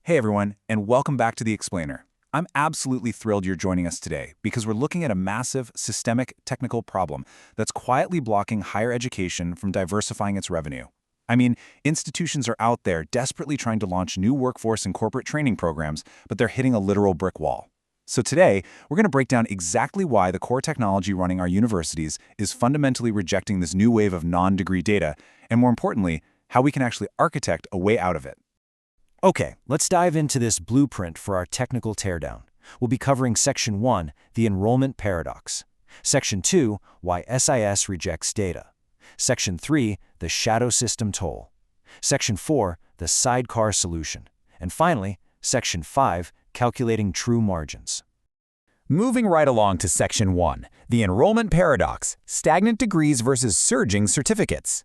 Hey everyone, and welcome back to The Explainer. I'm absolutely thrilled you're joining us today because we're looking at a massive, systemic, technical problem that's quietly blocking higher education from diversifying its revenue. I mean, institutions are out there desperately trying to launch new workforce and corporate training programs, but they're hitting a literal brick wall. So today, we're going to break down exactly why the core technology running our universities is fundamentally rejecting this new wave of non-degree data, and more importantly, how we can actually architect a way out of it. Okay, let's dive into this blueprint for our technical teardown. We'll be covering Section 1, the enrollment paradox. Section 2, why SIS rejects data. Section 3, the shadow system toll. Section 4, the sidecar solution. And finally, Section 5, calculating true margins. Moving right along to Section 1, the enrollment paradox, stagnant degrees versus surging certificates.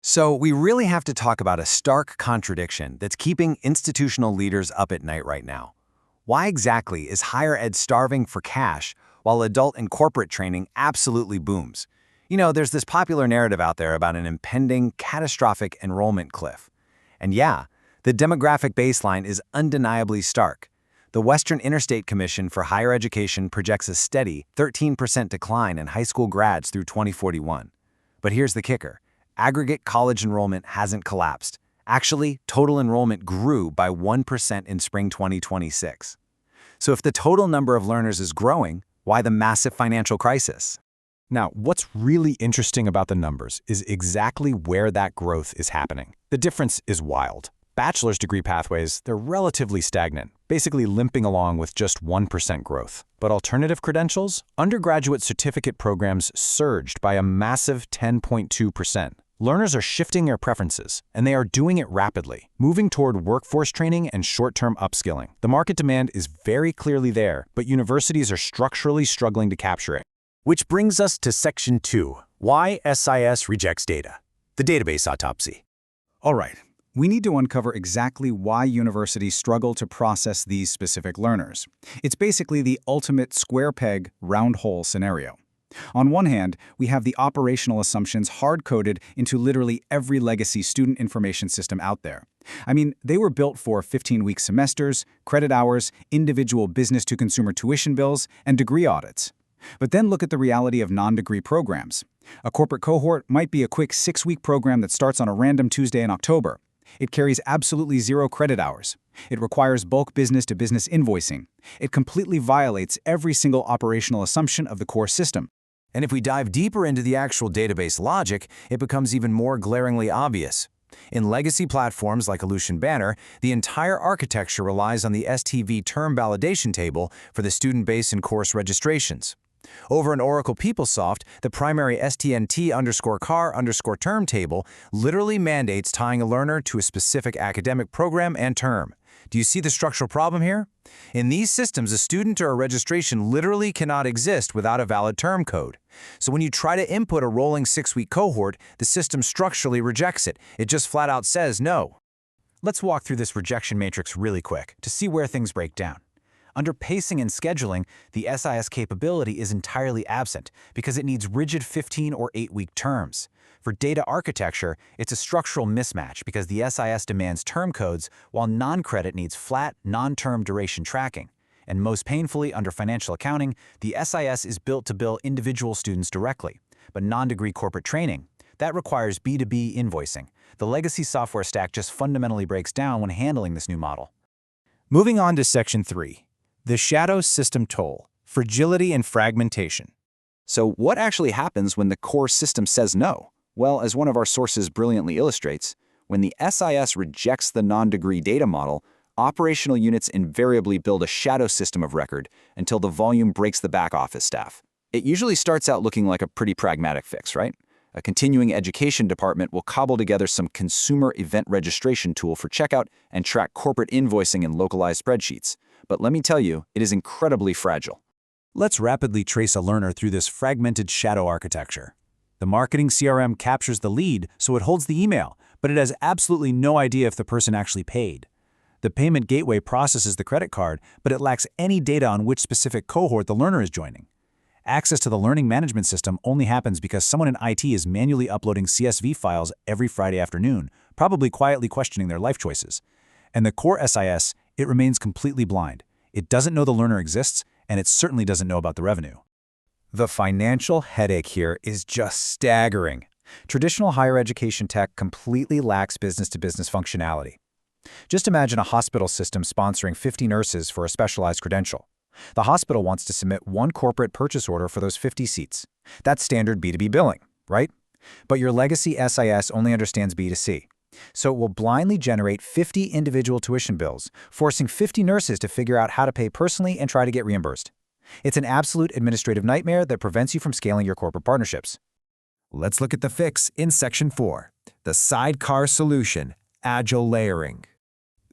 So we really have to talk about a stark contradiction that's keeping institutional leaders up at night right now. Why exactly is higher ed starving for cash while adult and corporate training absolutely booms? You know, there's this popular narrative out there about an impending, catastrophic enrollment cliff. And yeah, the demographic baseline is undeniably stark. The Western Interstate Commission for Higher Education projects a steady 13% decline in high school grads through 2041. But here's the kicker. Aggregate college enrollment hasn't collapsed. Actually, total enrollment grew by 1% in spring 2026. So if the total number of learners is growing, why the massive financial crisis? Now, what's really interesting about the numbers is exactly where that growth is happening. The difference is wild. Bachelor's degree pathways, they're relatively stagnant, basically limping along with just 1% growth. But alternative credentials, undergraduate certificate programs surged by a massive 10.2%. Learners are shifting their preferences, and they are doing it rapidly, moving toward workforce training and short-term upskilling. The market demand is very clearly there, but universities are structurally struggling to capture it. Which brings us to Section 2, why SIS rejects data. The database autopsy. All right, we need to uncover exactly why universities struggle to process these specific learners. It's basically the ultimate square peg, round hole scenario. On one hand, we have the operational assumptions hard-coded into literally every legacy student information system out there. I mean, they were built for 15-week semesters, credit hours, individual business-to-consumer tuition bills, and degree audits. But then look at the reality of non-degree programs. A corporate cohort might be a quick 6-week program that starts on a random Tuesday in October. It carries absolutely 0 credit hours. It requires bulk business-to-business invoicing. It completely violates every single operational assumption of the core system. And if we dive deeper into the actual database logic, it becomes even more glaringly obvious. In legacy platforms like Ellucian Banner, the entire architecture relies on the STV term validation table for the student base and course registrations. Over in Oracle PeopleSoft, the primary STNT_car_term table literally mandates tying a learner to a specific academic program and term. Do you see the structural problem here? In these systems, a student or a registration literally cannot exist without a valid term code. So when you try to input a rolling 6-week cohort, the system structurally rejects it. It just flat out says no. Let's walk through this rejection matrix really quick to see where things break down. Under pacing and scheduling, the SIS capability is entirely absent because it needs rigid 15 or 8-week terms. For data architecture, it's a structural mismatch because the SIS demands term codes while Noncredit needs flat, non-term duration tracking. And most painfully, under financial accounting, the SIS is built to bill individual students directly. But non-degree corporate training, that requires B2B invoicing. The legacy software stack just fundamentally breaks down when handling this new model. Moving on to Section 3, the shadow system toll, fragility and fragmentation. So what actually happens when the core system says no? Well, as one of our sources brilliantly illustrates, when the SIS rejects the non-degree data model, operational units invariably build a shadow system of record until the volume breaks the back office staff. It usually starts out looking like a pretty pragmatic fix, right? A continuing education department will cobble together some consumer event registration tool for checkout and track corporate invoicing in localized spreadsheets. But let me tell you, it is incredibly fragile. Let's rapidly trace a learner through this fragmented shadow architecture. The marketing CRM captures the lead, so it holds the email, but it has absolutely no idea if the person actually paid. The payment gateway processes the credit card, but it lacks any data on which specific cohort the learner is joining. Access to the learning management system only happens because someone in IT is manually uploading CSV files every Friday afternoon, probably quietly questioning their life choices. And the core SIS, It remains completely blind. It doesn't know the learner exists, and it certainly doesn't know about the revenue. The financial headache here is just staggering. Traditional higher education tech completely lacks business-to-business functionality. Just imagine a hospital system sponsoring 50 nurses for a specialized credential. The hospital wants to submit one corporate purchase order for those 50 seats. That's standard B2B billing, right? But your legacy SIS only understands B2C. So it will blindly generate 50 individual tuition bills, forcing 50 nurses to figure out how to pay personally and try to get reimbursed. It's an absolute administrative nightmare that prevents you from scaling your corporate partnerships. Let's look at the fix in Section 4, the sidecar solution, agile layering.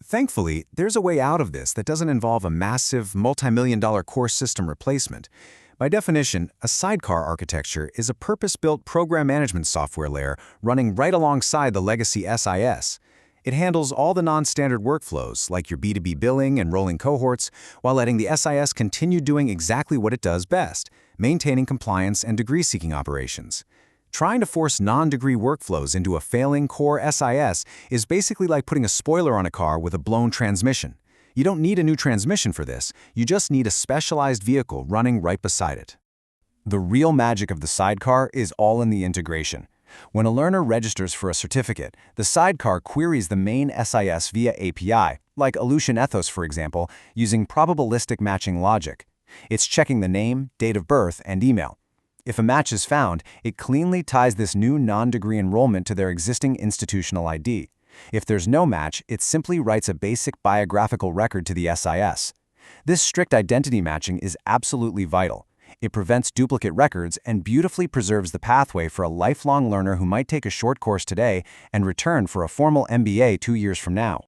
Thankfully, there's a way out of this that doesn't involve a massive, multi-million-dollar core system replacement. By definition, a sidecar architecture is a purpose-built program management software layer running right alongside the legacy SIS. It handles all the non-standard workflows, like your B2B billing and rolling cohorts, while letting the SIS continue doing exactly what it does best, maintaining compliance and degree-seeking operations. Trying to force non-degree workflows into a failing core SIS is basically like putting a spoiler on a car with a blown transmission. You don't need a new transmission for this, you just need a specialized vehicle running right beside it. The real magic of the sidecar is all in the integration. When a learner registers for a certificate, the sidecar queries the main SIS via API, like Ellucian Ethos for example, using probabilistic matching logic. It's checking the name, date of birth, and email. If a match is found, it cleanly ties this new non-degree enrollment to their existing institutional ID. If there's no match, it simply writes a basic biographical record to the SIS. This strict identity matching is absolutely vital. It prevents duplicate records and beautifully preserves the pathway for a lifelong learner who might take a short course today and return for a formal MBA 2 years from now.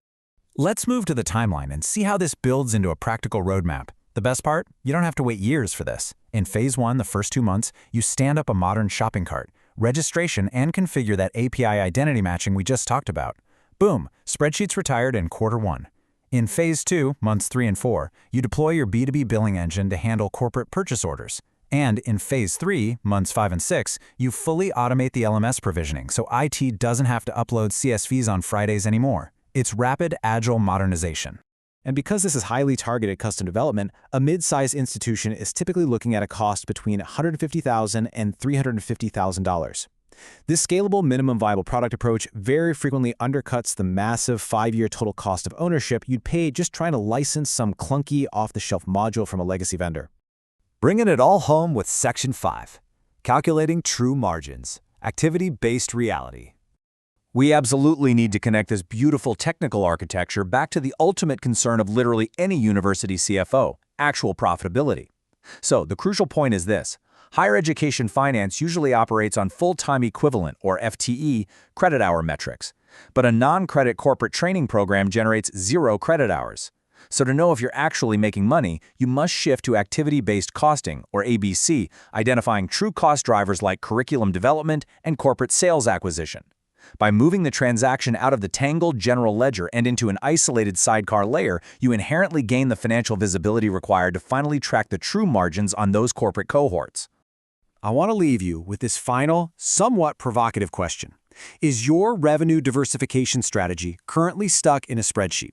Let's move to the timeline and see how this builds into a practical roadmap. The best part? You don't have to wait years for this. In Phase 1, the first 2 months, you stand up a modern shopping cart, registration, and configure that API identity matching we just talked about. Boom, spreadsheets retired in Q1. In Phase 2, months 3 and 4, you deploy your B2B billing engine to handle corporate purchase orders. And in Phase 3, months 5 and 6, you fully automate the LMS provisioning so IT doesn't have to upload CSVs on Fridays anymore. It's rapid, agile modernization. And because this is highly targeted custom development, a mid-sized institution is typically looking at a cost between $150,000 and $350,000. This scalable minimum viable product approach very frequently undercuts the massive 5-year total cost of ownership you'd pay just trying to license some clunky off-the-shelf module from a legacy vendor. Bringing it all home with Section 5, calculating true margins, activity-based reality. We absolutely need to connect this beautiful technical architecture back to the ultimate concern of literally any university CFO, actual profitability. So the crucial point is this. Higher education finance usually operates on full-time equivalent, or FTE, credit hour metrics. But a non-credit corporate training program generates 0 credit hours. So to know if you're actually making money, you must shift to activity-based costing, or ABC, identifying true cost drivers like curriculum development and corporate sales acquisition. By moving the transaction out of the tangled general ledger and into an isolated sidecar layer, you inherently gain the financial visibility required to finally track the true margins on those corporate cohorts. I want to leave you with this final, somewhat provocative question. Is your revenue diversification strategy currently stuck in a spreadsheet?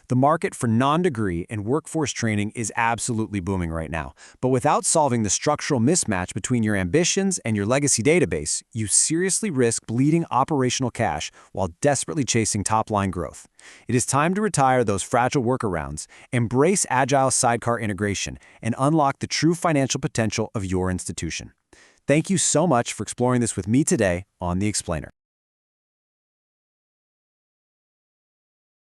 The market for non-degree and workforce training is absolutely booming right now, but without solving the structural mismatch between your ambitions and your legacy database, you seriously risk bleeding operational cash while desperately chasing top-line growth. It is time to retire those fragile workarounds, embrace agile sidecar integration, and unlock the true financial potential of your institution. Thank you so much for exploring this with me today on The Explainer.